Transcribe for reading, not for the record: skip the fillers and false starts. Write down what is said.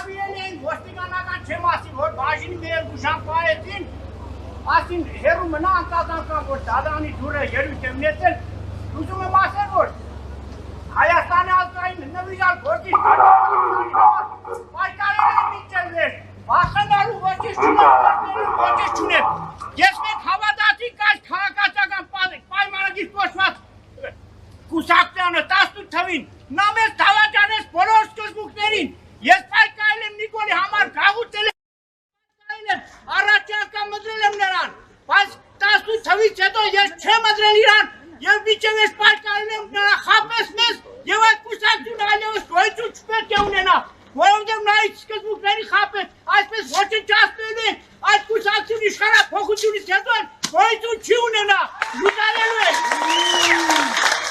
հրավիրել էին ոստիկանական չեմ ասի, որ բաժինի մեր դուշան պահեցին, ասին հերու մնա անտազանքան, որ դադանի դուրը երույթ եմ նետել, ուզում եմ ասել, որ Հայաստանի ազգային նվիրյալ գործի պայքարել են մինչև վերջ, վախենալու ոչինչ չունեմ, ոչինչ չունեմ, ես մենք հավատացինք այս քաղաքացիական պայմանագիր կոչված կուսակցությանը 18 թվին, նա մեզ դավաճանեց բոլոր սկզբունքներին, ես պայքարել եմ Նիկոլի համար գաղութել եմ, առաջի անգամ մտրել եմ նրան, բայց 18 թվից հետո ես չեմ մտրել իրան, և մինչև ես պայքարել եմ նրա խապես մեզ և այդ կուսակցությունը այլևս գոյություն չպետք է ունենա, որովհետև նա այդ սկզբունքների խապես, այսպես ոչնչացնելու է, այդ կուսակցությունը իշխանափոխությունից հետո գոյություն չի ունենա, լուծարելու է։